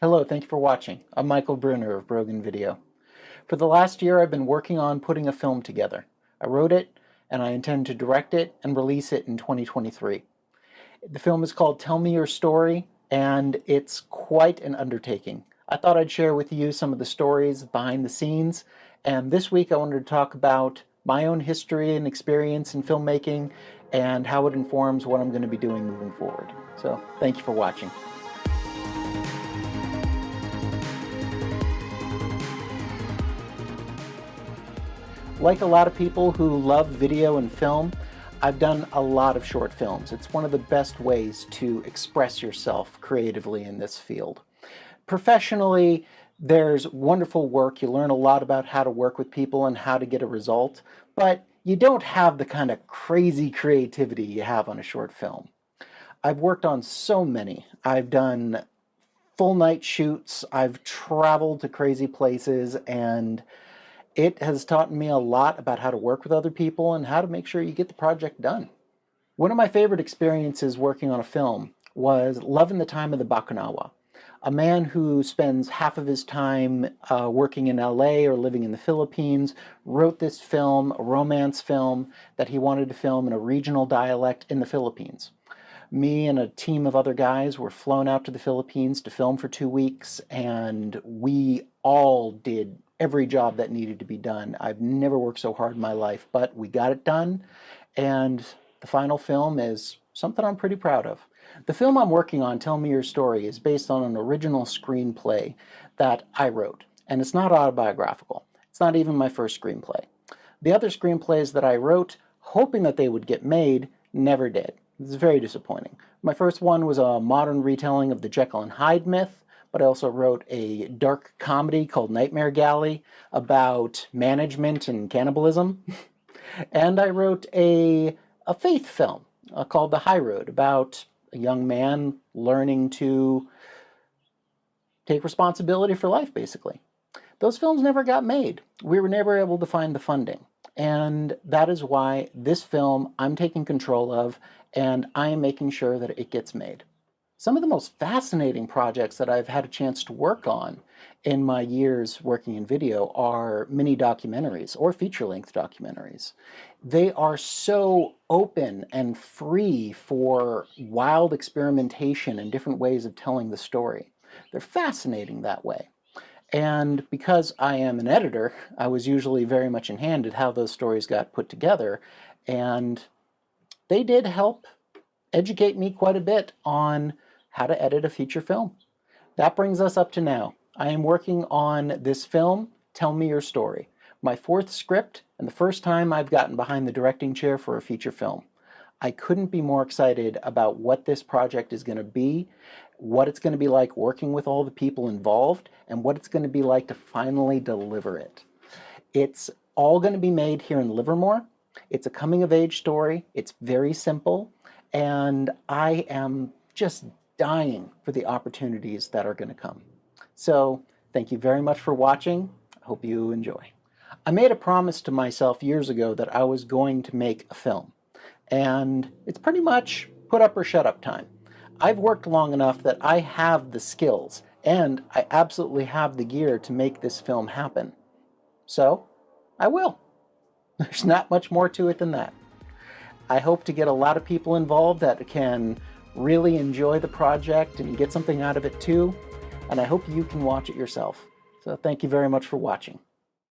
Hello, thank you for watching. I'm Michael Brunner of Brogan Video. For the last year, I've been working on putting a film together. I wrote it, and I intend to direct it and release it in 2023. The film is called Tell Me Your Story, and it's quite an undertaking. I thought I'd share with you some of the stories behind the scenes, and this week I wanted to talk about my own history and experience in filmmaking and how it informs what I'm going to be doing moving forward. So, thank you for watching. Like a lot of people who love video and film, I've done a lot of short films. It's one of the best ways to express yourself creatively in this field. Professionally, there's wonderful work. You learn a lot about how to work with people and how to get a result, but you don't have the kind of crazy creativity you have on a short film. I've worked on so many. I've done full night shoots, I've traveled to crazy places, and it has taught me a lot about how to work with other people and how to make sure you get the project done. One of my favorite experiences working on a film was Love in the Time of the Bakunawa. A man who spends half of his time working in LA or living in the Philippines wrote this film, a romance film, that he wanted to film in a regional dialect in the Philippines. Me and a team of other guys were flown out to the Philippines to film for 2 weeks, and we all did every job that needed to be done. I've never worked so hard in my life, but we got it done, and the final film is something I'm pretty proud of. The film I'm working on, Tell Me Your Story, is based on an original screenplay that I wrote, and it's not autobiographical. It's not even my first screenplay. The other screenplays that I wrote, hoping that they would get made, never did. It's very disappointing. My first one was a modern retelling of the Jekyll and Hyde myth, but I also wrote a dark comedy called Nightmare Galley about management and cannibalism. And I wrote a faith film called The High Road about a young man learning to take responsibility for life, basically. Those films never got made. We were never able to find the funding. And that is why this film I'm taking control of, and I am making sure that it gets made. Some of the most fascinating projects that I've had a chance to work on in my years working in video are mini documentaries or feature-length documentaries. They are so open and free for wild experimentation and different ways of telling the story. They're fascinating that way. And because I am an editor, I was usually very much in hand at how those stories got put together, and they did help educate me quite a bit on how to edit a feature film. That brings us up to now. I am working on this film, Tell Me Your Story, my fourth script and the first time I've gotten behind the directing chair for a feature film. I couldn't be more excited about what this project is going to be, what it's going to be like working with all the people involved, and what it's going to be like to finally deliver it. It's all going to be made here in Livermore. It's a coming-of-age story. It's very simple, and I am just dying for the opportunities that are going to come. So, thank you very much for watching. I hope you enjoy. I made a promise to myself years ago that I was going to make a film, and it's pretty much put up or shut up time. I've worked long enough that I have the skills, and I absolutely have the gear to make this film happen. So, I will. There's not much more to it than that. I hope to get a lot of people involved that can really enjoy the project and get something out of it too, and I hope you can watch it yourself. So thank you very much for watching.